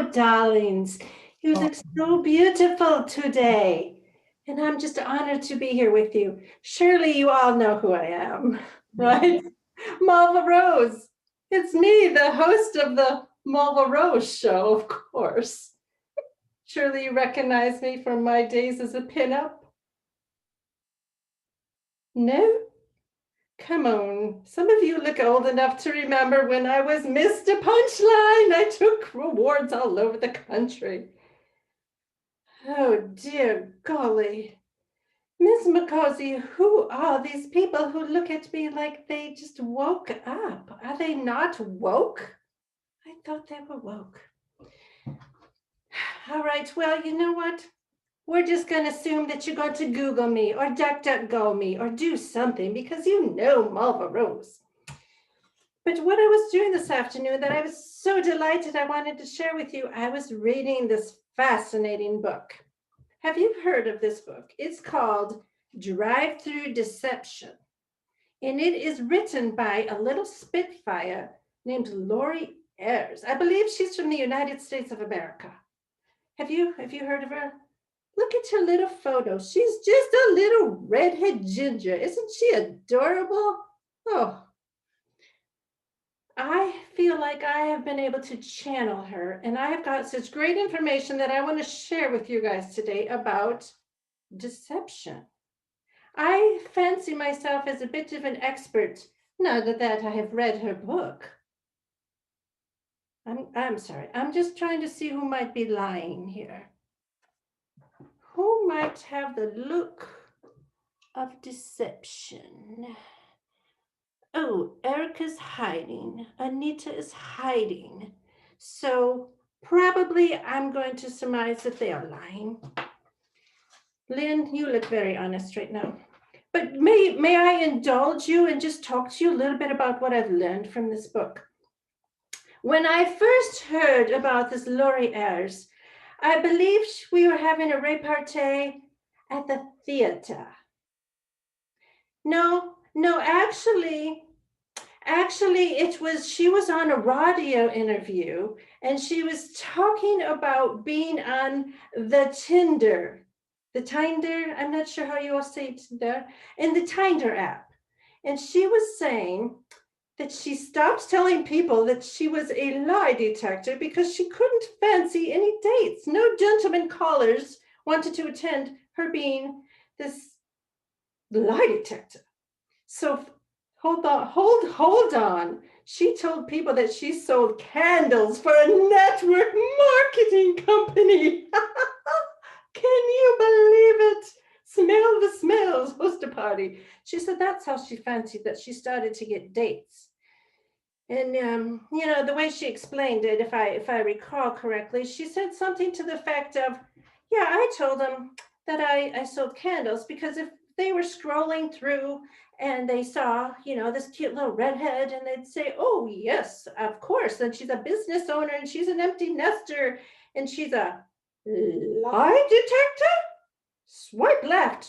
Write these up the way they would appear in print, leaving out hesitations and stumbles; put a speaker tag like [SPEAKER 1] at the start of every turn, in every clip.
[SPEAKER 1] Darlings, you look so beautiful today. And I'm just honored to be here with you. Surely you all know who I am, right? Mulva Rose. It's me, the host of the Mulva Rose show, of course. Surely you recognize me from my days as a pinup? No? Come on. Some of you look old enough to remember when I was Mr. Punchline. I took rewards all over the country. Oh, dear golly. Miss McCausey, who are these people who look at me like they just woke up? Are they not woke? I thought they were woke. All right, well, you know what? We're just going to assume that you're going to Google me or DuckDuckGo me or do something because you know Mulva Rose. But what I was doing this afternoon that I was so delighted I wanted to share with you, I was reading this fascinating book. Have you heard of this book? It's called Thru Deception. And it is written by a little spitfire named Laurie Ayers. I believe she's from the United States of America. Have you heard of her? Look at her little photo. She's just a little redhead ginger. Isn't she adorable? Oh, I feel like I have been able to channel her, and I have got such great information that I want to share with you guys today about deception. I fancy myself as a bit of an expert now that I have read her book. I'm sorry. I'm just trying to see who might be lying here. Who might have the look of deception? Oh, Erica's hiding. Anita is hiding. So probably I'm going to surmise that they are lying. Lynn, you look very honest right now. But may I indulge you and just talk to you a little bit about what I've learned from this book? When I first heard about this Laurie Ayers, I believe we were having a repartee at the theater. No, actually she was on a radio interview and she was talking about being on the Tinder, I'm not sure how you all say it there, in the Tinder app. And she was saying that she stopped telling people that she was a lie detector because she couldn't fancy any dates. No gentleman callers wanted to attend her being this lie detector. So hold on. She told people that she sold candles for a network marketing company. Can you believe it? Smell the smells, host a party. She said that's how she fancied that she started to get dates. And the way she explained it, if I recall correctly, she said something to the effect of, yeah, I told them that I sold candles because if they were scrolling through and they saw, this cute little redhead, and they'd say, oh, yes, of course. And she's a business owner and she's an empty nester and she's a lie detector? Swipe left,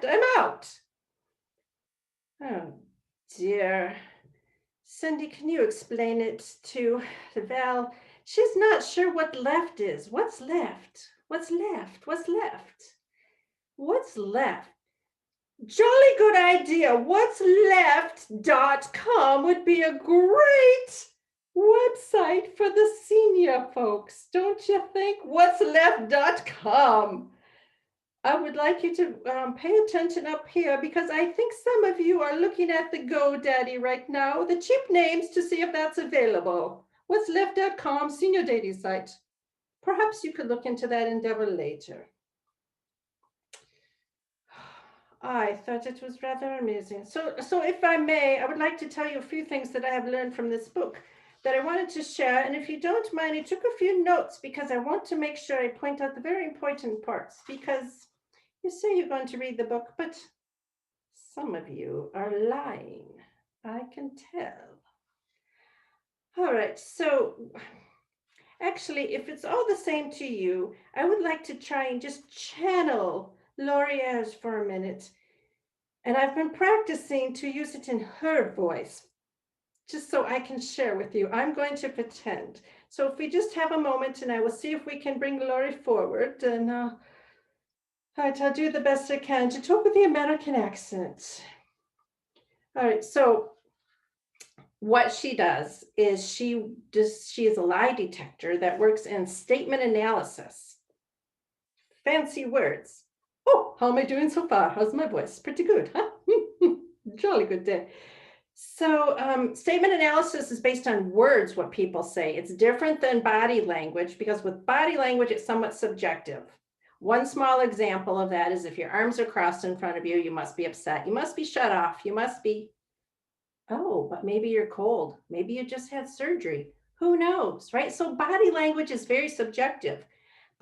[SPEAKER 1] I'm out. Oh, dear. Cindy, can you explain it to Val? She's not sure what left is. What's left? What's left? What's left? What's left? Jolly good idea. What's left.com would be a great website for the senior folks, don't you think? What's left.com. I would like you to pay attention up here because I think some of you are looking at the GoDaddy right now, the cheap names, to see if that's available. What's left.com, senior dating site. Perhaps you could look into that endeavor later. I thought it was rather amusing. So if I may, I would like to tell you a few things that I have learned from this book that I wanted to share. And if you don't mind, I took a few notes because I want to make sure I point out the very important parts, because you say you're going to read the book, but some of you are lying. I can tell. All right, so actually, if it's all the same to you, I would like to try and just channel Laurie Ayers for a minute. And I've been practicing to use it in her voice, just so I can share with you. I'm going to pretend. So if we just have a moment, and I will see if we can bring Laurie forward, and all right, I'll do the best I can to talk with the American accent. All right, so what she does is she is a lie detector that works in statement analysis. Fancy words. Oh, how am I doing so far? How's my voice? Pretty good, huh? Jolly good day. So statement analysis is based on words, what people say. It's different than body language, because with body language, it's somewhat subjective. One small example of that is if your arms are crossed in front of you, you must be upset. You must be shut off. You must be, oh, but maybe you're cold. Maybe you just had surgery. Who knows, right? So body language is very subjective.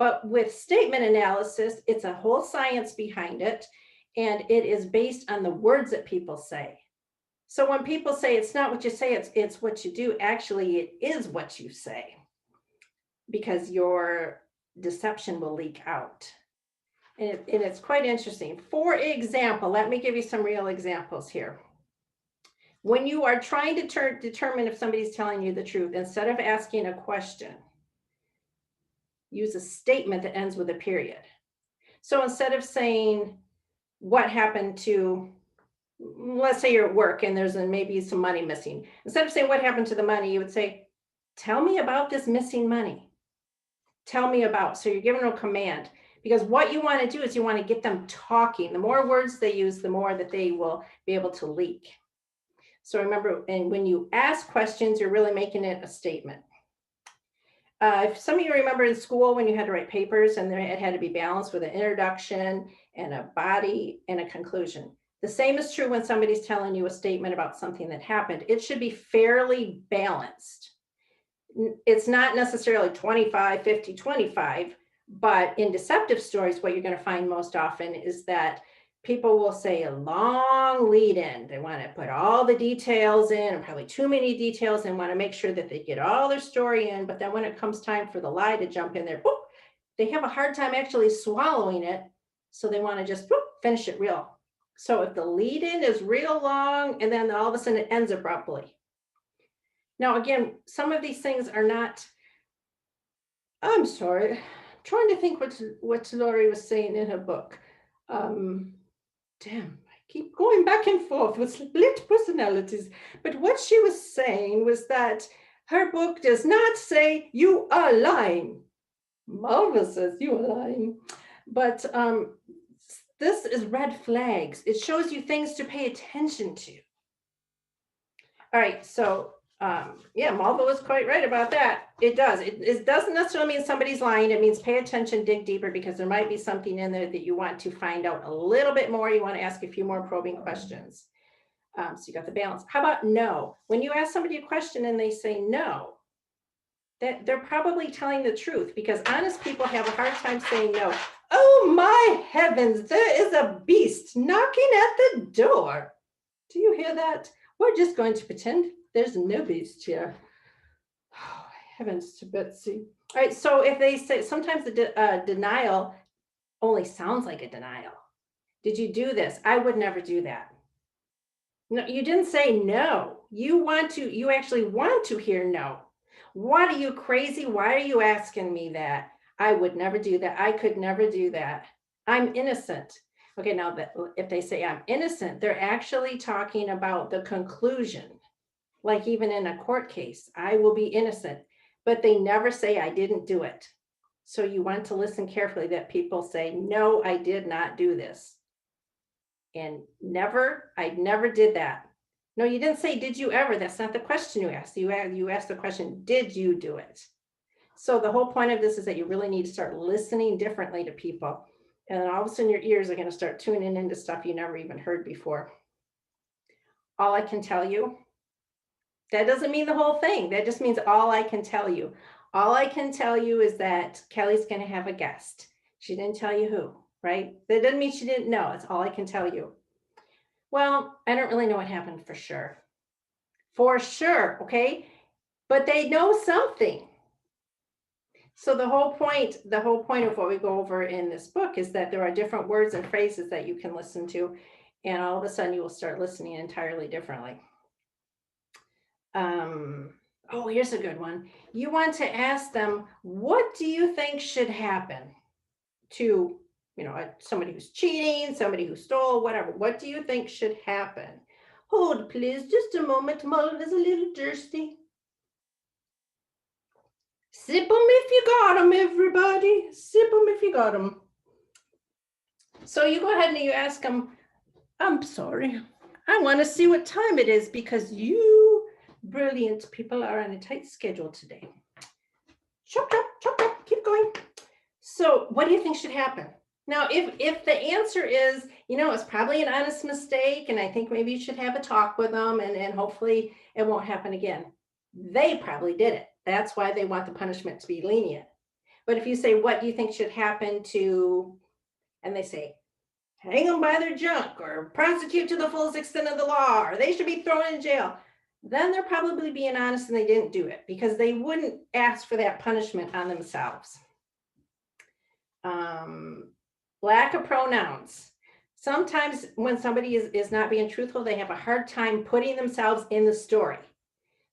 [SPEAKER 1] But with statement analysis, it's a whole science behind it, and it is based on the words that people say. So when people say it's not what you say, it's what you do, actually, it is what you say, because your deception will leak out. And it's quite interesting. For example, let me give you some real examples here. When you are trying to determine if somebody's telling you the truth, instead of asking a question, use a statement that ends with a period. So instead of saying, what happened to, let's say you're at work and there's maybe some money missing. Instead of saying, what happened to the money, you would say, tell me about this missing money. Tell me about. So you're giving them a command, because what you want to do is you want to get them talking. The more words they use, the more that they will be able to leak. So remember, and when you ask questions, you're really making it a statement. If some of you remember in school when you had to write papers and it had to be balanced with an introduction and a body and a conclusion. The same is true when somebody's telling you a statement about something that happened. It should be fairly balanced. It's not necessarily 25, 50, 25, but in deceptive stories, what you're going to find most often is that people will say a long lead in. They want to put all the details in, and probably too many details, and want to make sure that they get all their story in. But then when it comes time for the lie to jump in there, whoop, they have a hard time actually swallowing it. So they want to just whoop, finish it real. So if the lead in is real long, and then all of a sudden it ends abruptly. Now, again, some of these things are not, I'm sorry, I'm trying to think what Laurie was saying in her book. Damn, I keep going back and forth with split personalities. But what she was saying was that her book does not say you are lying. Mulva says you are lying. But this is red flags. It shows you things to pay attention to. All right, so yeah, Mulva was quite right about that. It does. It doesn't necessarily mean somebody's lying. It means pay attention, dig deeper, because there might be something in there that you want to find out a little bit more. You want to ask a few more probing questions. So you got the balance. How about no? When you ask somebody a question and they say no, that they're probably telling the truth, because honest people have a hard time saying no. Oh my heavens, there is a beast knocking at the door. Do you hear that? We're just going to pretend there's no beast here. Oh, heavens to Betsy. All right, so if they say, sometimes the denial only sounds like a denial. Did you do this? I would never do that. No, you didn't say no. You actually want to hear no. What, are you crazy? Why are you asking me that? I would never do that. I could never do that. I'm innocent. Okay, now if they say I'm innocent, they're actually talking about the conclusion. Like even in a court case, I will be innocent, but they never say I didn't do it. So you want to listen carefully that people say, no, I did not do this. And I never did that. No, you didn't say, did you ever? That's not the question you asked. You asked the question, did you do it? So the whole point of this is that you really need to start listening differently to people. And then all of a sudden your ears are going to start tuning into stuff you never even heard before. All I can tell you, that doesn't mean the whole thing. That just means all I can tell you. All I can tell you is that Kelly's going to have a guest. She didn't tell you who, right? That doesn't mean she didn't know. It's all I can tell you. Well, I don't really know what happened for sure. For sure, okay? But they know something. So the whole point of what we go over in this book is that there are different words and phrases that you can listen to, and all of a sudden you will start listening entirely differently. Oh, here's a good one. You want to ask them, what do you think should happen to, somebody who's cheating, somebody who stole, whatever. What do you think should happen? Hold, please, just a moment. Mulva is a little thirsty. Sip 'em if you got 'em, everybody. Sip 'em if you got 'em. So you go ahead and you ask them, I'm sorry, I want to see what time it is because you brilliant people are on a tight schedule today. Chop, chop, chop, chop, keep going. So what do you think should happen? Now, if the answer is, it's probably an honest mistake, and I think maybe you should have a talk with them, and hopefully it won't happen again. They probably did it. That's why they want the punishment to be lenient. But if you say, what do you think should happen to, and they say, hang them by their junk, or prosecute to the fullest extent of the law, or they should be thrown in jail, then they're probably being honest and they didn't do it because they wouldn't ask for that punishment on themselves. Lack of pronouns. Sometimes when somebody is not being truthful, they have a hard time putting themselves in the story.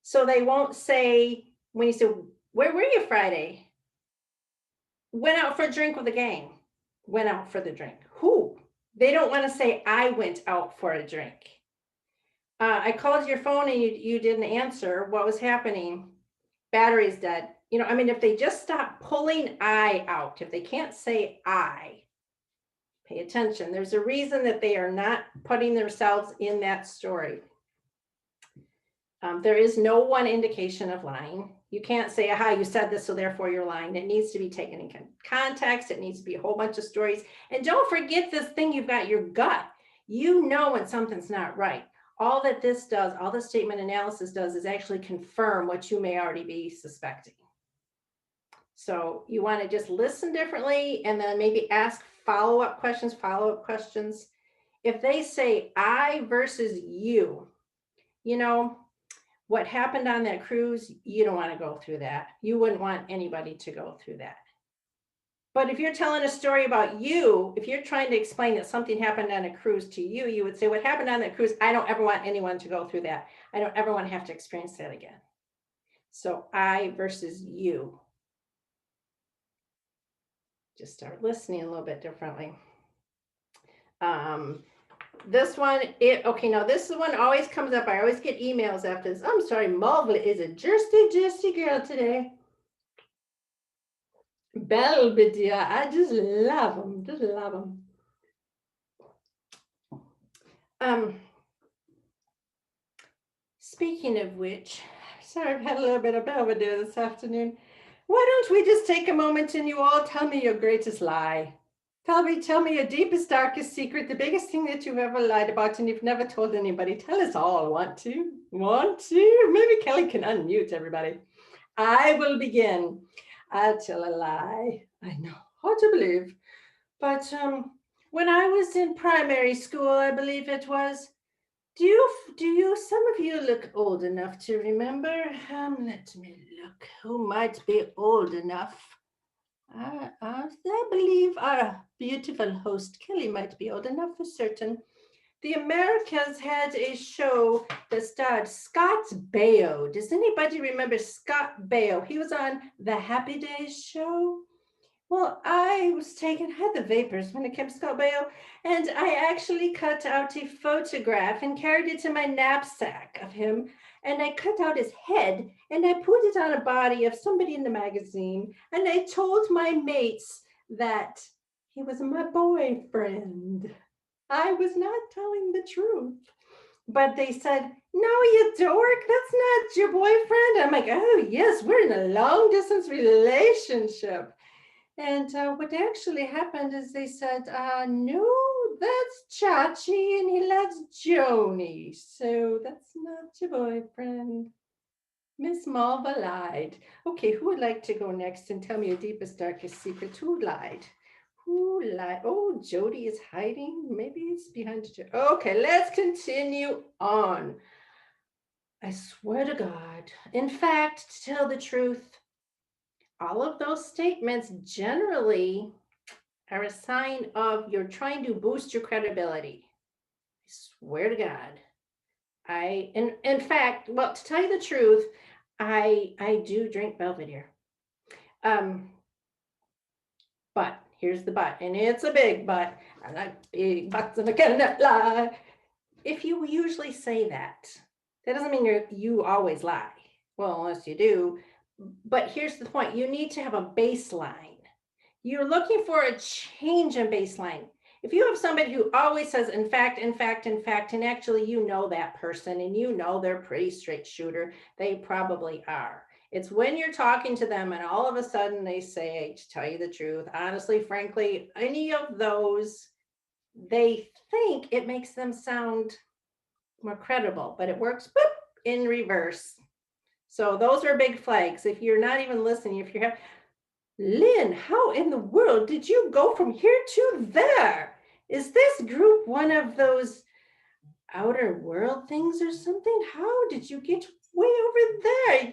[SPEAKER 1] So they won't say, when you say, where were you Friday? Went out for a drink with a gang. Went out for the drink. Who? They don't want to say, I went out for a drink. I called your phone and you didn't answer. What was happening? Battery's dead. If they just stop pulling I out, if they can't say I, pay attention. There's a reason that they are not putting themselves in that story. There is no one indication of lying. You can't say, aha, you said this, so therefore you're lying. It needs to be taken in context. It needs to be a whole bunch of stories. And don't forget this thing, you've got your gut. You know when something's not right. All that this does, all the statement analysis does is actually confirm what you may already be suspecting. So you want to just listen differently and then maybe ask follow-up questions. If they say I versus you, what happened on that cruise, you don't want to go through that. You wouldn't want anybody to go through that. But if you're telling a story about you, if you're trying to explain that something happened on a cruise to you, you would say, what happened on that cruise, I don't ever want anyone to go through that. I don't ever want to have to experience that again. So I versus you. Just start listening a little bit differently. This one, now this one always comes up. I always get emails after this. I'm sorry, Mulva is a justy girl today. Belvedere, I just love them. Speaking of which, sorry, I've had a little bit of Belvedere this afternoon. Why don't we just take a moment and you all tell me your greatest lie? Tell me your deepest, darkest secret, the biggest thing that you've ever lied about and you've never told anybody. Tell us all. Want to? Maybe Kelly can unmute everybody. I will begin. I'll tell a lie. I know, hard to believe. But when I was in primary school, I believe it was, do you, some of you look old enough to remember? Let me look. Who might be old enough? I believe our beautiful host, Kelly, might be old enough for certain. The Americas had a show that starred Scott Baio. Does anybody remember Scott Baio? He was on the Happy Days show. Well, I had the vapors when it came to Scott Baio, and I actually cut out a photograph and carried it to my knapsack of him. And I cut out his head and I put it on a body of somebody in the magazine. And I told my mates that he was my boyfriend. I was not telling the truth. But they said, no, you dork, that's not your boyfriend. I'm like, oh, yes, we're in a long distance relationship. And what actually happened is they said, no, that's Chachi and he loves Joni. So that's not your boyfriend. Miss Mulva lied. Okay, who would like to go next and tell me your deepest, darkest secret? Who lied? Who lied? Oh, Jody is hiding. Maybe it's behind you. Okay, let's continue on. I swear to God. In fact, to tell the truth, all of those statements generally are a sign of you're trying to boost your credibility. I swear to God. In fact, well, to tell you the truth, I do drink Belvedere. Um, but here's the but, and it's a big but. I like big butts and I cannot lie. If you usually say that, that doesn't mean you always lie. Well, unless you do. But here's the point: you need to have a baseline. You're looking for a change in baseline. If you have somebody who always says, in fact, in fact, in fact, and actually you know that person and you know they're pretty straight shooter, they probably are. It's when you're talking to them and all of a sudden they say, to tell you the truth, honestly, frankly, any of those, they think it makes them sound more credible, but it works boop, in reverse. So those are big flags. If you're not even listening, if you're Lynn, how in the world did you go from here to there? Is this group one of those outer world things or something? How did you get way over there?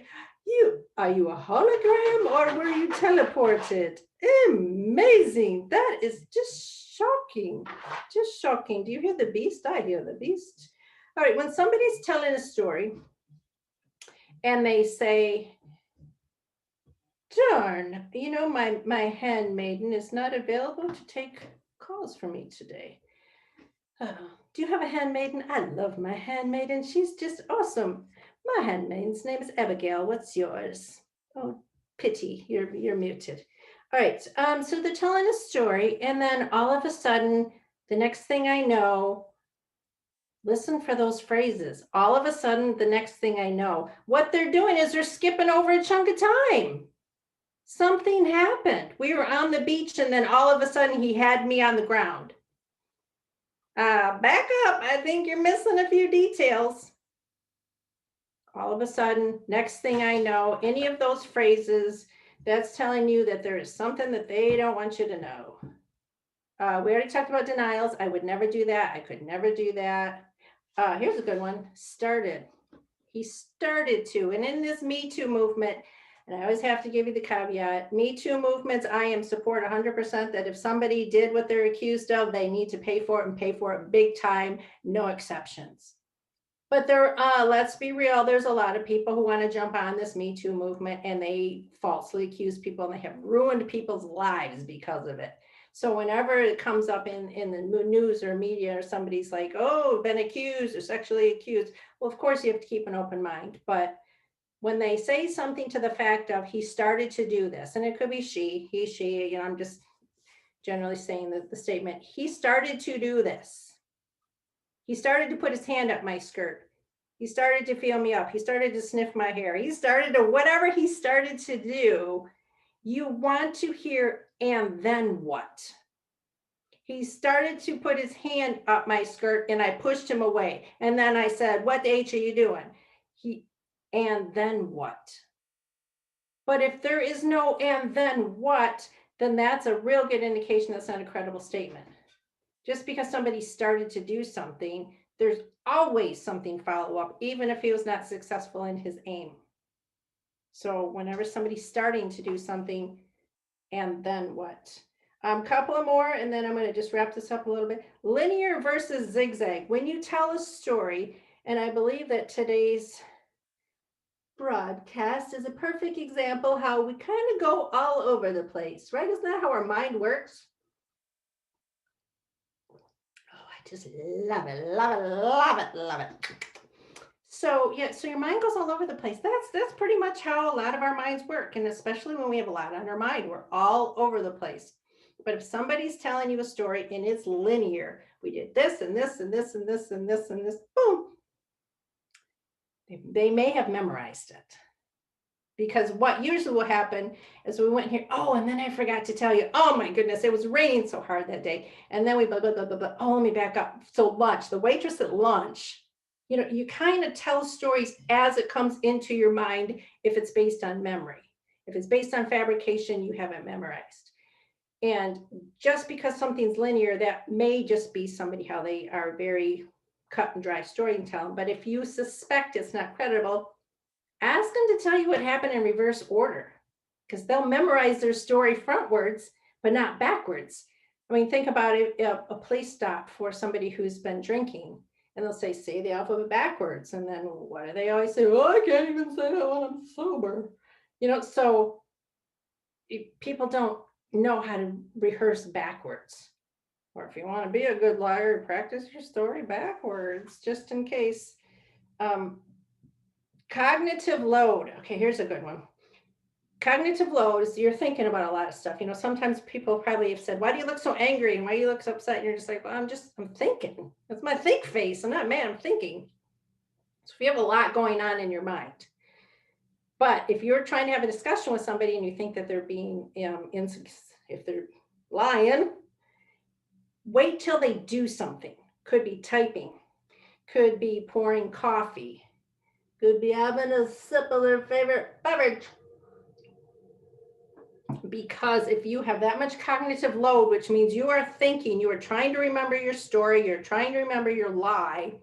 [SPEAKER 1] Are you a hologram or were you teleported? Amazing. That is just shocking. Just shocking. Do you hear the beast? I hear the beast. All right, when somebody's telling a story and they say, darn, my handmaiden is not available to take calls for me today. Oh, do you have a handmaiden? I love my handmaiden. She's just awesome. My handmaiden's name is Abigail. What's yours? Oh, pity, you're muted. All right, so they're telling a story, and then all of a sudden, the next thing I know, listen for those phrases. All of a sudden, the next thing I know, what they're doing is they're skipping over a chunk of time. Something happened. We were on the beach and then all of a sudden he had me on the ground. Back up. I think you're missing a few details. All of a sudden, next thing I know, any of those phrases, that's telling you that there is something that they don't want you to know. We already talked about denials. I would never do that. I could never do that. Here's a good one. Started. He started to. And in this Me Too movement, and I always have to give you the caveat, Me Too movements, I am support 100% that if somebody did what they're accused of, they need to pay for it and pay for it big time, no exceptions. But let's be real, there's a lot of people who want to jump on this Me Too movement and they falsely accuse people and they have ruined people's lives because of it. So whenever it comes up in the news or media or somebody's like, oh, been accused or sexually accused, well, of course you have to keep an open mind. But when they say something to the fact of he started to do this, and it could be he, she, I'm just generally saying the statement, he started to do this. He started to put his hand up my skirt. He started to feel me up. He started to sniff my hair. He started to, whatever he started to do, you want to hear, and then what? He started to put his hand up my skirt and I pushed him away. And then I said, what the H are you doing? And then what? But if there is no and then what, then that's a real good indication that's not a credible statement. Just because somebody started to do something, there's always something follow up, even if he was not successful in his aim. So whenever somebody's starting to do something, and then what? Couple of more, and then I'm going to just wrap this up a little bit. Linear versus zigzag. When you tell a story, and I believe that today's broadcast is a perfect example how we kind of go all over the place, right? Isn't that how our mind works? Oh, I just love it, love it, love it, love it. So yeah, so your mind goes all over the place. That's pretty much how a lot of our minds work. And especially when we have a lot on our mind, we're all over the place. But if somebody's telling you a story and it's linear, we did this and this and this and this and this and this, boom, they may have memorized it. Because what usually will happen is we went here, oh, and then I forgot to tell you, oh my goodness, it was raining so hard that day. And then we blah, blah, blah, blah, blah. Oh, let me back up. So lunch, the waitress at lunch, you kind of tell stories as it comes into your mind if it's based on memory. If it's based on fabrication, you haven't memorized. And just because something's linear, that may just be somebody how they are very cut and dry storytelling. But if you suspect it's not credible, ask them to tell you what happened in reverse order, because they'll memorize their story frontwards, but not backwards. I mean, think about it, a police stop for somebody who's been drinking, And they'll say the alphabet backwards. And then what do they always say? Oh, I can't even say that when I'm sober. So people don't know how to rehearse backwards. Or if you want to be a good liar, practice your story backwards, just in case. Cognitive load. Okay, here's a good one. Cognitive load is you're thinking about a lot of stuff. Sometimes people probably have said, why do you look so angry? And why do you look so upset? And you're just like, well, I'm thinking. That's my think face. I'm not mad, I'm thinking. So if you have a lot going on in your mind. But if you're trying to have a discussion with somebody and you think that they're being, if they're lying, wait till they do something. Could be typing, could be pouring coffee, could be having a sip of their favorite beverage. Because if you have that much cognitive load, which means you are thinking, you are trying to remember your story, you're trying to remember your lie,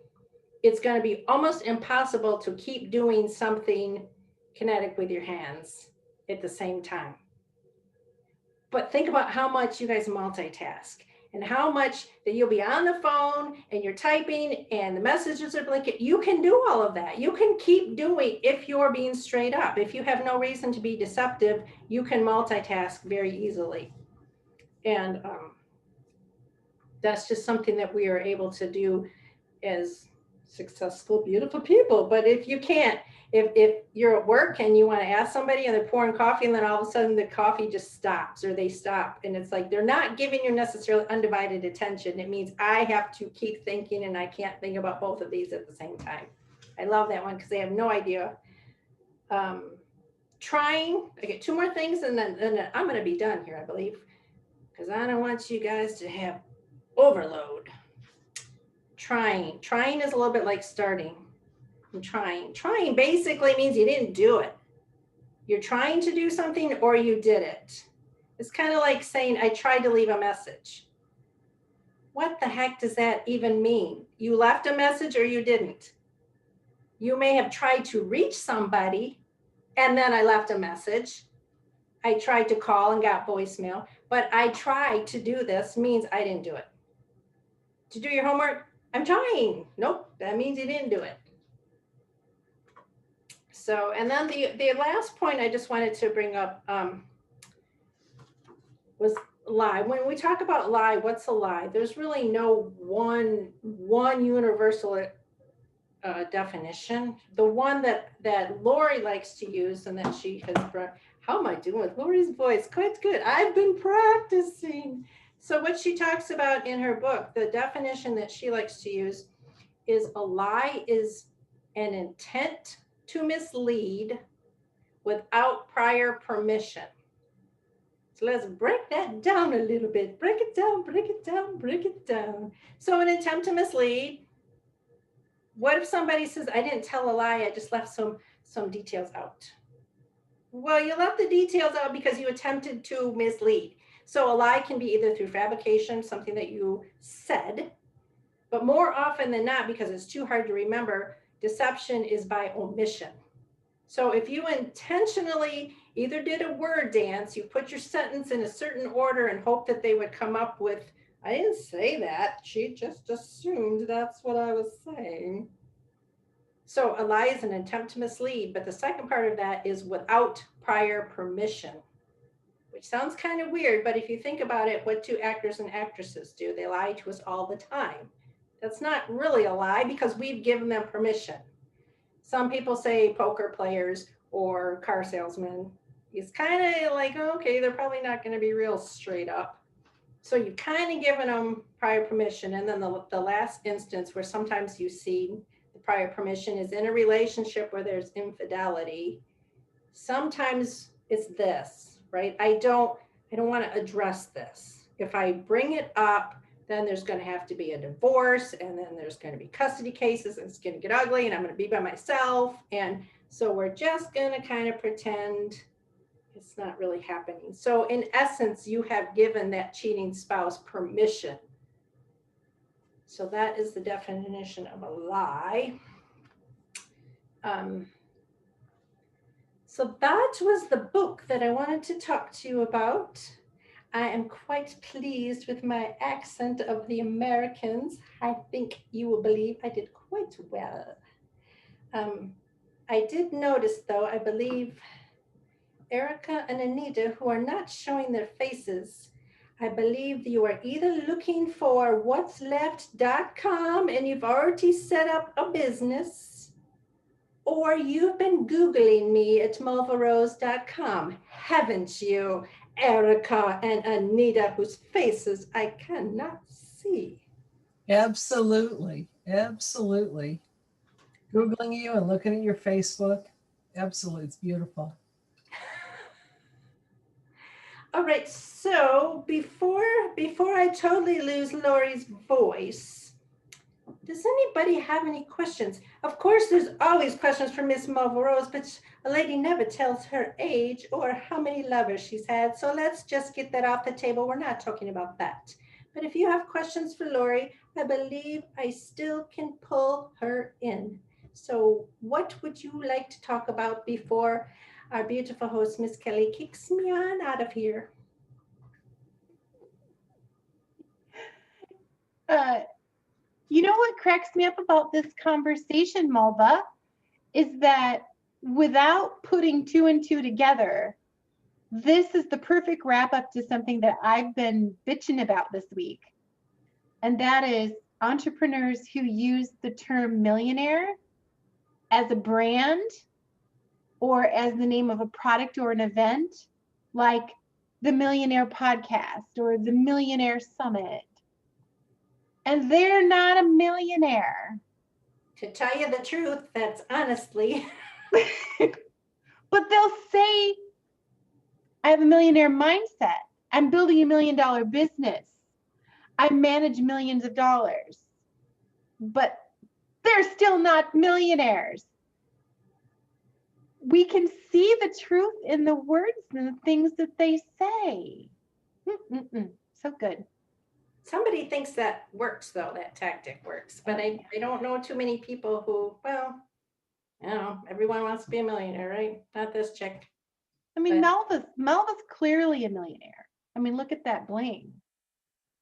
[SPEAKER 1] it's going to be almost impossible to keep doing something kinetic with your hands at the same time. But think about how much you guys multitask and how much that you'll be on the phone and you're typing and the messages are blinking. You can do all of that. You can keep doing if you're being straight up. If you have no reason to be deceptive, you can multitask very easily. And that's just something that we are able to do as successful, beautiful people. But if you can't, if you're at work and you want to ask somebody and they're pouring coffee and then all of a sudden the coffee just stops or they stop and it's like they're not giving you necessarily undivided attention, it means I have to keep thinking and I can't think about both of these at the same time. I love that one because they have no idea. Trying, I get two more things and then I'm going to be done here, I believe, because I don't want you guys to have overload. Trying is a little bit like starting. I'm trying basically means you didn't do it. You're trying to do something or you did it. It's kind of like saying I tried to leave a message. What the heck does that even mean? You left a message or you didn't? You may have tried to reach somebody and then I left a message. I tried to call and got voicemail, but I tried to do this means I didn't do it. To do your homework, I'm trying. Nope, that means you didn't do it. So, and then the last point I just wanted to bring up was lie. When we talk about lie, what's a lie? There's really no one universal definition. The one that Laurie likes to use and that she has brought. How am I doing with Laurie's voice? Quite good. I've been practicing. So what she talks about in her book, the definition that she likes to use is a lie is an intent to mislead without prior permission. So let's break that down a little bit. Break it down, break it down, break it down. So an attempt to mislead. What if somebody says, I didn't tell a lie, I just left some details out? Well, you left the details out because you attempted to mislead. So a lie can be either through fabrication, something that you said, but more often than not, because it's too hard to remember, deception is by omission. So if you intentionally either did a word dance, you put your sentence in a certain order and hope that they would come up with, I didn't say that, she just assumed that's what I was saying. So a lie is an attempt to mislead, but the second part of that is without prior permission, which sounds kind of weird, but if you think about it, what do actors and actresses do? They lie to us all the time. That's not really a lie because we've given them permission. Some people say poker players or car salesmen. It's kind of like, okay, they're probably not going to be real straight up. So you've kind of given them prior permission. And then the last instance where sometimes you see the prior permission is in a relationship where there's infidelity. Sometimes it's this, right? I don't want to address this. If I bring it up, then there's going to have to be a divorce, and then there's going to be custody cases, and it's going to get ugly, and I'm going to be by myself. And so we're just going to kind of pretend it's not really happening. So in essence, you have given that cheating spouse permission. So that is the definition of a lie. So that was the book that I wanted to talk to you about. I am quite pleased with my accent of the Americans. I think you will believe I did quite well. Um, I did notice, though, I believe Erica and Anita, who are not showing their faces, I believe you are either looking for what'sleft.com and you've already set up a business, or you've been Googling me at mulvarose.com, haven't you, Erica and Anita, whose faces I cannot see?
[SPEAKER 2] Absolutely. Absolutely. Googling you and looking at your Facebook. Absolutely. It's beautiful.
[SPEAKER 1] All right, so before I totally lose Laurie's voice, does anybody have any questions? Of course, there's always questions for Miss Mulva Rose, but a lady never tells her age or how many lovers she's had. So let's just get that off the table. We're not talking about that. But if you have questions for Laurie, I believe I still can pull her in. So what would you like to talk about before our beautiful host, Miss Kelly, kicks me on out of here?
[SPEAKER 3] Uh, you know what cracks me up about this conversation, Mulva, is that without putting two and two together, this is the perfect wrap up to something that I've been bitching about this week. And that is entrepreneurs who use the term millionaire as a brand or as the name of a product or an event, like the Millionaire Podcast or the Millionaire Summit. And they're not a millionaire.
[SPEAKER 1] To tell you the truth, that's honestly.
[SPEAKER 3] But they'll say, I have a millionaire mindset. I'm building $1 million business. I manage millions of dollars. But they're still not millionaires. We can see the truth in the words and the things that they say. So good.
[SPEAKER 1] Somebody thinks that works, though, that tactic works. But I don't know too many people who, well, you know, everyone wants to be a millionaire, right? Not this chick.
[SPEAKER 3] I mean,
[SPEAKER 1] But-
[SPEAKER 3] Melva's clearly a millionaire. I mean, look at that bling.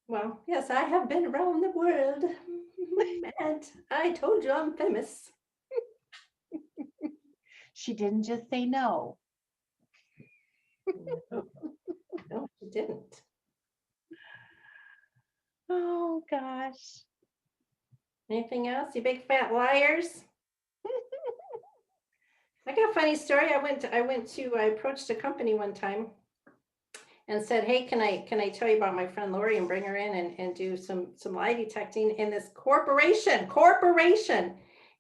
[SPEAKER 1] Well, yes, I have been around the world. And I told you I'm famous.
[SPEAKER 3] She didn't just say no.
[SPEAKER 1] No, she didn't.
[SPEAKER 3] Oh, gosh.
[SPEAKER 1] Anything else? You big fat liars? I got a funny story. I approached a company one time and said, hey, can I tell you about my friend Laurie and bring her in and do some lie detecting? And this corporation,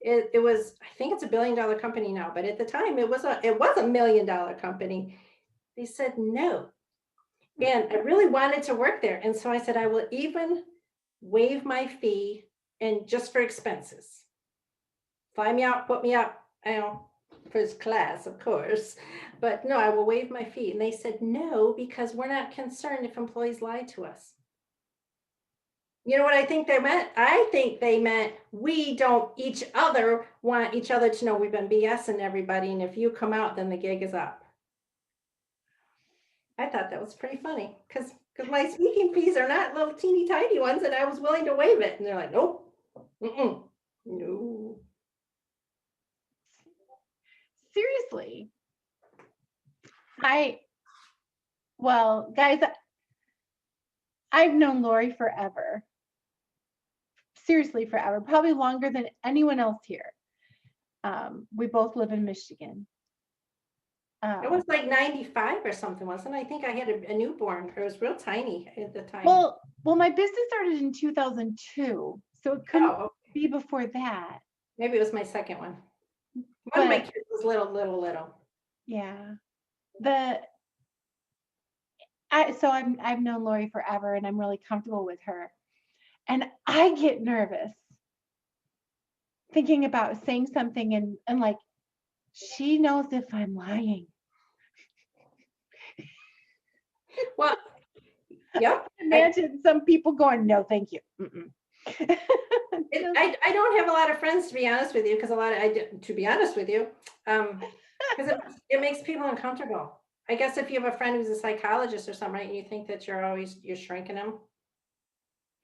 [SPEAKER 1] it was, I think it's $1 billion company now, but at the time it was a $1 million company. They said no. And I really wanted to work there. And so I said, I will even waive my fee and just for expenses. Fly me out, put me up, first class, of course. But no, I will waive my fee. And they said no, because we're not concerned if employees lie to us. You know what I think they meant? I think they meant we don't want each other to know we've been BSing everybody. And if you come out, then the gig is up. I thought that was pretty funny because my speaking fees are not little teeny tiny ones, and I was willing to waive it. And they're like, nope, no.
[SPEAKER 3] Seriously. Well, guys, I've known Laurie forever. Seriously, forever. Probably longer than anyone else here. We both live in Michigan.
[SPEAKER 1] It was like 95 or something, wasn't it? I think I had a newborn. It was real tiny at the time.
[SPEAKER 3] Well, my business started in 2002, so it couldn't be before that.
[SPEAKER 1] Maybe it was my second one. One of my kids was little.
[SPEAKER 3] Yeah. I've known Laurie forever, and I'm really comfortable with her. And I get nervous thinking about saying something and like, she knows if I'm lying.
[SPEAKER 1] Well, yep.
[SPEAKER 3] Imagine some people going, no, thank you.
[SPEAKER 1] I don't have a lot of friends, to be honest with you, because to be honest with you, because it makes people uncomfortable. I guess if you have a friend who's a psychologist or something, right, and you think that you're shrinking them.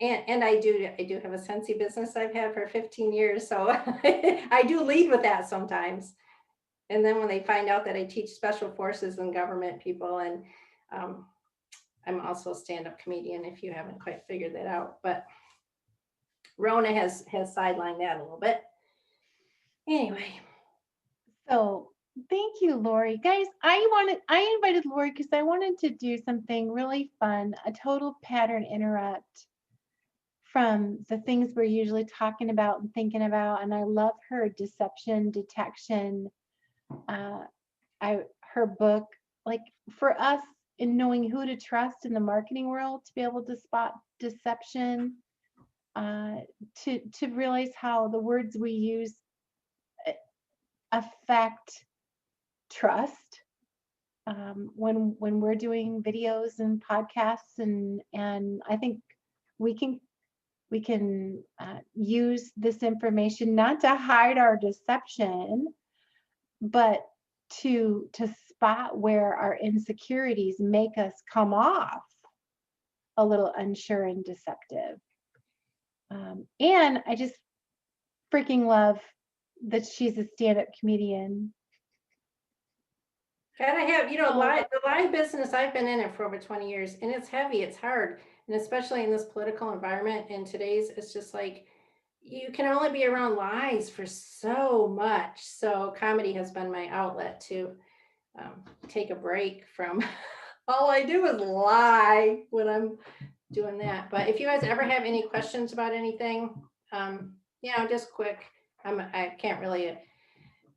[SPEAKER 1] And I do have a Scentsy business I've had for 15 years, so I do lead with that sometimes. And then when they find out that I teach special forces and government people, and um, I'm also a stand-up comedian, if you haven't quite figured that out. But Rona has sidelined that a little bit. Anyway,
[SPEAKER 3] So thank you, Laurie. Guys, I invited Laurie because I wanted to do something really fun, a total pattern interrupt from the things we're usually talking about and thinking about. And I love her deception, detection, her book, like for us in knowing who to trust in the marketing world to be able to spot deception, to realize how the words we use affect trust, when we're doing videos and podcasts, and I think we can use this information not to hide our deception, but to spot where our insecurities make us come off a little unsure and deceptive. And I just freaking love that she's a stand-up comedian.
[SPEAKER 1] gotta have, the live business, I've been in it for over 20 years, and it's heavy, it's hard. And especially in this political environment in today's, it's just like, you can only be around lies for so much. So comedy has been my outlet to take a break from all I do is lie when I'm doing that. But if you guys ever have any questions about anything, just quick, I can't really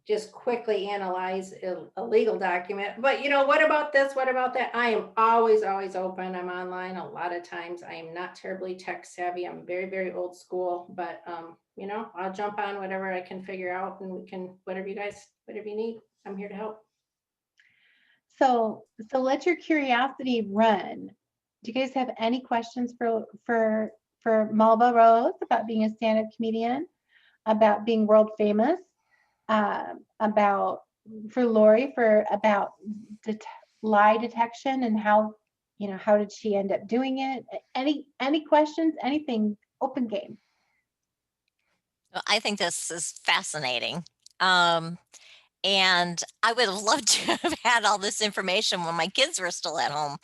[SPEAKER 1] just quickly analyze a legal document, but what about this? What about that? I am always open. I'm online a lot of times. I am not terribly tech savvy. I'm very, very old school, but I'll jump on whatever I can figure out, and we can, whatever you need, I'm here to help.
[SPEAKER 3] So let your curiosity run. Do you guys have any questions for Mulva Rose about being a stand-up comedian, about being world famous, about for Laurie about lie detection and how did she end up doing it? Any questions? Anything? Open game.
[SPEAKER 4] Well, I think this is fascinating. And I would have loved to have had all this information when my kids were still at home.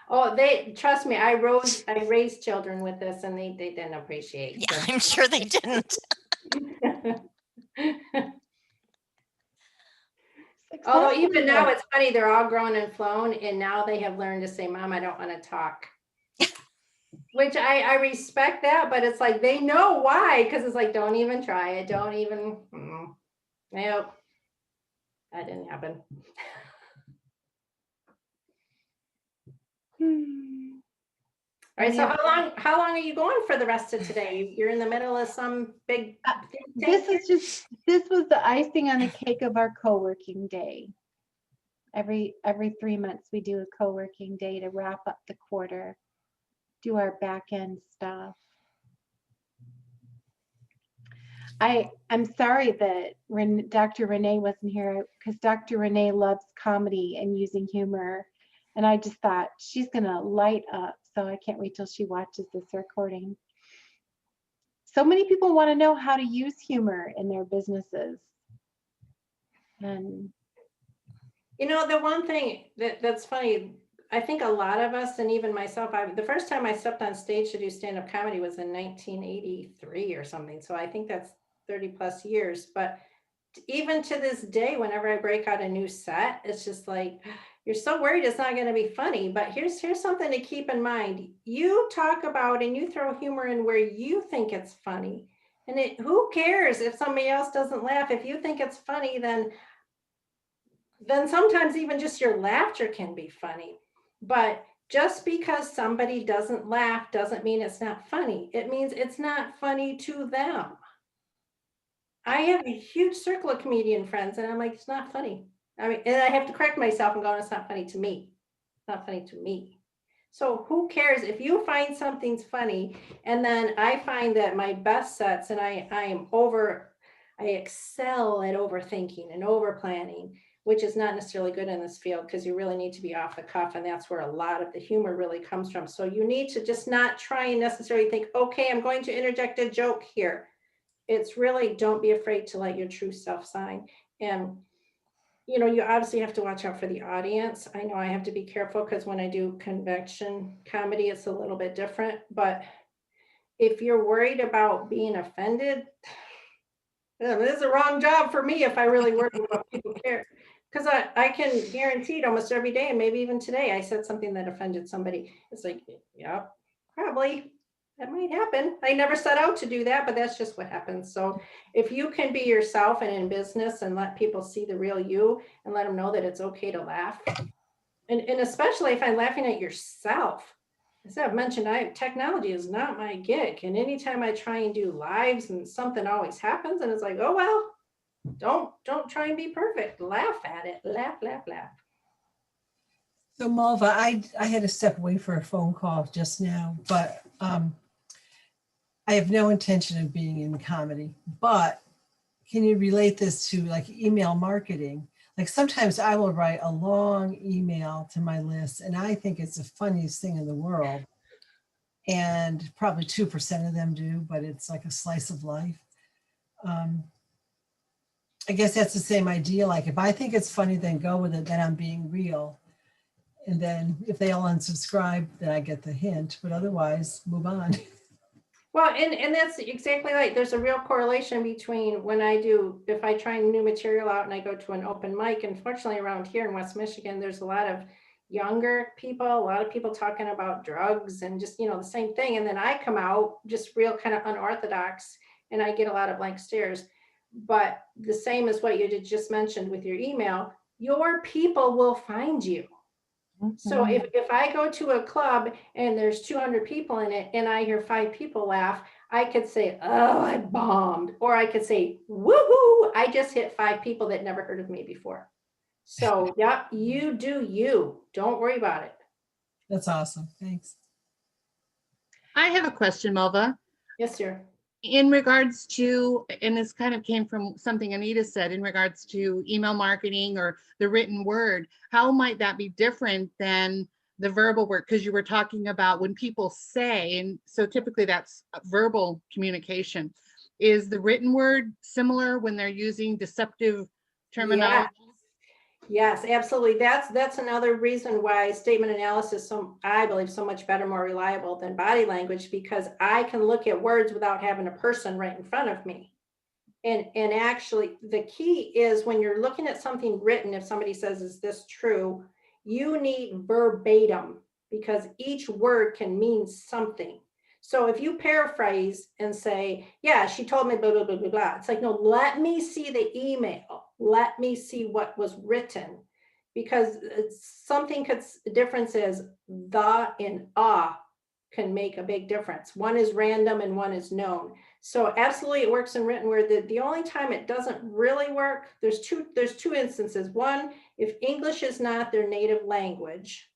[SPEAKER 1] Oh, trust me, I raised children with this, and they didn't appreciate.
[SPEAKER 4] Yeah, so. I'm sure they didn't.
[SPEAKER 1] Although even now it's funny, they're all grown and flown, and now they have learned to say, Mom, I don't want to talk. Which I respect that, but it's like they know why, because it's like, don't even try it. Don't even. Nope. That didn't happen. All right, so how long are you going for the rest of today? You're in the middle of some big
[SPEAKER 3] this was the icing on the cake of our co-working day. Every 3 months we do a co-working day to wrap up the quarter, do our back end stuff. I'm sorry that Dr. Renee wasn't here, because Dr. Renee loves comedy and using humor. And I just thought she's going to light up. So I can't wait till she watches this recording. So many people want to know how to use humor in their businesses. And
[SPEAKER 1] the one thing that's funny, I think a lot of us, and even myself, the first time I stepped on stage to do stand-up comedy was in 1983 or something. So I think that's 30 plus years. But even to this day, whenever I break out a new set, it's just like, you're so worried it's not going to be funny. But here's something to keep in mind. You talk about and you throw humor in where you think it's funny. And who cares if somebody else doesn't laugh? If you think it's funny, then sometimes even just your laughter can be funny. But just because somebody doesn't laugh doesn't mean it's not funny. It means it's not funny to them. I have a huge circle of comedian friends, and I'm like, it's not funny. And I have to correct myself and go, it's not funny to me. It's not funny to me. So who cares if you find something's funny? And then I find that my best sets, and I excel at overthinking and over planning, which is not necessarily good in this field because you really need to be off the cuff, and that's where a lot of the humor really comes from. So you need to just not try and necessarily think, okay, I'm going to interject a joke here. It's really, don't be afraid to let your true self shine. And you obviously have to watch out for the audience. I know I have to be careful because when I do convention comedy, it's a little bit different. But if you're worried about being offended, this is the wrong job for me if I really worry about people care. Because I can guarantee it almost every day, and maybe even today, I said something that offended somebody. It's like, yeah, probably. That might happen. I never set out to do that, but that's just what happens. So if you can be yourself and in business and let people see the real you and let them know that it's okay to laugh. And especially if I'm laughing at yourself. As I've mentioned, technology is not my gig. And anytime I try and do lives and something always happens and it's like, oh, well, don't try and be perfect. Laugh at it. Laugh, laugh, laugh.
[SPEAKER 2] So Mulva, I had to step away for a phone call just now, but I have no intention of being in comedy. But can you relate this to like email marketing? Like sometimes I will write a long email to my list and I think it's the funniest thing in the world. And probably 2% of them do, but it's like a slice of life. I guess that's the same idea. Like if I think it's funny, then go with it, then I'm being real. And then if they all unsubscribe, then I get the hint, but otherwise move on.
[SPEAKER 1] Well, and that's exactly right. There's a real correlation between if I try new material out and I go to an open mic, unfortunately around here in West Michigan, there's a lot of younger people, a lot of people talking about drugs and just, the same thing. And then I come out just real kind of unorthodox and I get a lot of blank stares. But the same as what you just mentioned with your email, your people will find you. So if I go to a club and there's 200 people in it and I hear 5 people laugh, I could say, oh, I bombed. Or I could say, woohoo, I just hit 5 people that never heard of me before. So yeah, you do you. Don't worry about it.
[SPEAKER 2] That's awesome. Thanks.
[SPEAKER 5] I have a question, Mulva.
[SPEAKER 1] Yes, sir.
[SPEAKER 5] In regards to, and this kind of came from something Anita said, in regards to email marketing or the written word, how might that be different than the verbal word? Because you were talking about when people say, and so typically that's verbal communication. Is the written word similar when they're using deceptive terminology?
[SPEAKER 1] Yes, absolutely. That's another reason why statement analysis, I believe, so much better, more reliable than body language, because I can look at words without having a person right in front of me. And actually, the key is when you're looking at something written, if somebody says, is this true? You need verbatim because each word can mean something. So if you paraphrase and say, yeah, she told me blah, blah, blah, blah, blah. It's like, no, let me see the email. Let me see what was written, because the difference is the and can make a big difference. One is random and one is known. So absolutely it works in written word. The only time it doesn't really work, there's two instances. One, if English is not their native language,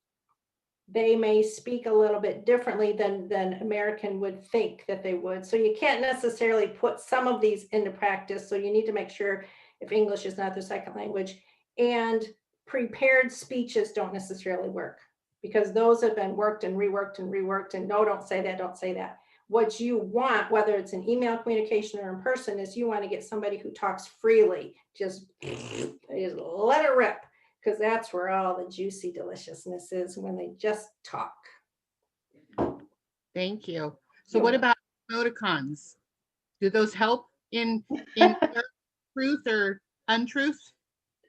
[SPEAKER 1] they may speak a little bit differently than American would think that they would. So you can't necessarily put some of these into practice. So you need to make sure if English is not their second language, and prepared speeches don't necessarily work because those have been worked and reworked and reworked. And no, don't say that, don't say that. What you want, whether it's an email communication or in person, is you want to get somebody who talks freely, just let it rip. Because that's where all the juicy deliciousness is, when they just talk.
[SPEAKER 5] Thank you. So what about emoticons? Do those help in truth or untruth?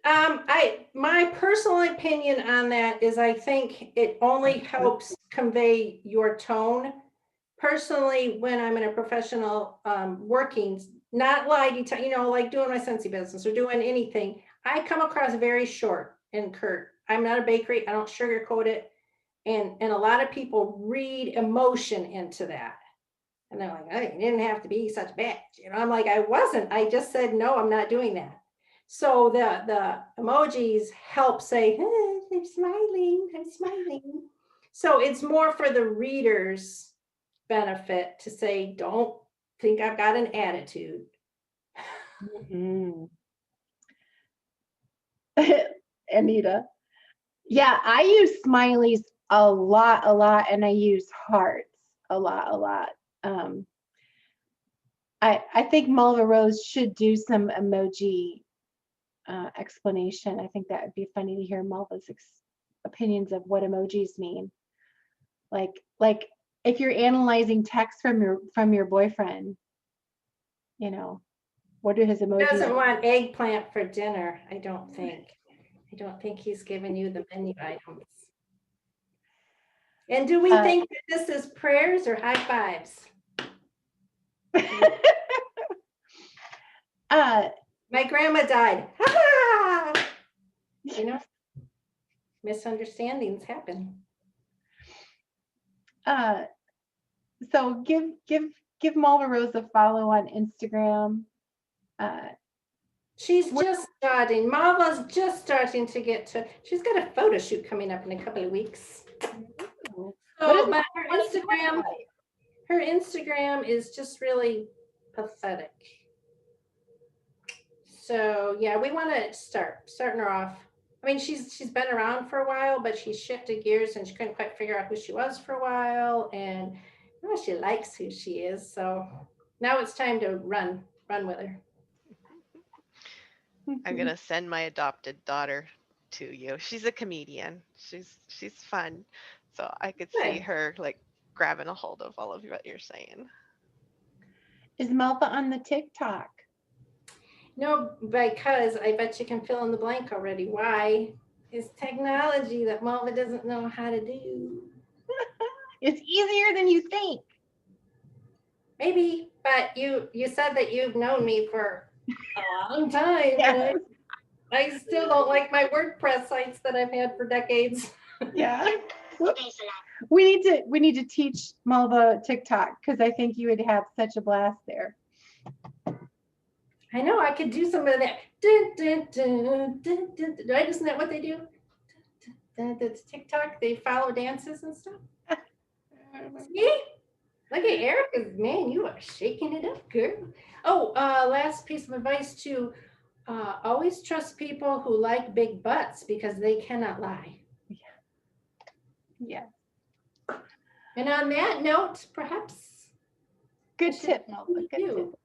[SPEAKER 1] My personal opinion on that is I think it only helps convey your tone. Personally, when I'm in a professional working, not like like doing my Scentsy business or doing anything, I come across very short and curt. I'm not a bakery. I don't sugarcoat it. And a lot of people read emotion into that. And they're like, oh, you didn't have to be such a bitch. I'm like, I wasn't. I just said, no, I'm not doing that. So the emojis help say, hey, I'm smiling. So it's more for the reader's benefit to say, don't think I've got an attitude.
[SPEAKER 3] Mhm. Anita. Yeah, I use smileys a lot, and I use hearts a lot. I think Mulva Rose should do some emoji explanation. I think that would be funny to hear Mulva's opinions of what emojis mean. Like if you're analyzing text from your boyfriend, you know, what do his
[SPEAKER 1] He
[SPEAKER 3] emojis?
[SPEAKER 1] doesn't want eggplant for dinner, I don't think. I don't think he's giving you the menu items. And do we think that this is prayers or high fives? My grandma died. You know, misunderstandings happen.
[SPEAKER 3] So give Mulva Rose a follow on Instagram.
[SPEAKER 1] She's just starting. Malva's just starting to get to. She's got a photo shoot coming up in a couple of weeks. So, but her Instagram is just really pathetic. So yeah, we want to starting her off. I mean, she's been around for a while, but she shifted gears and she couldn't quite figure out who she was for a while, and well, she likes who she is. So now it's time to run with her.
[SPEAKER 6] I'm gonna send my adopted daughter to you. She's a comedian. She's fun. So I could see
[SPEAKER 1] Good.
[SPEAKER 6] her like grabbing a hold of all of what you're saying.
[SPEAKER 3] Is Mulva on the TikTok?
[SPEAKER 1] No, because I bet you can fill in the blank already. Why? It's technology that Mulva doesn't know how to do.
[SPEAKER 3] It's easier than you think.
[SPEAKER 1] Maybe, but you said that you've known me for a long time.
[SPEAKER 3] Yes.
[SPEAKER 1] I still don't like my WordPress sites that I've had for decades.
[SPEAKER 3] Yeah. We need to teach Mulva TikTok because I think you would have such a blast there.
[SPEAKER 1] I know I could do some of that. Dun, dun, dun, dun, dun, dun. Right? Isn't that what they do? That's TikTok. They follow dances and stuff. See? Look at Erica's, man, you are shaking it up, girl. Oh, last piece of advice too. Always trust people who like big butts because they cannot lie.
[SPEAKER 3] Yeah.
[SPEAKER 1] And on that note, perhaps
[SPEAKER 3] Good tip, Mulva. Good tip.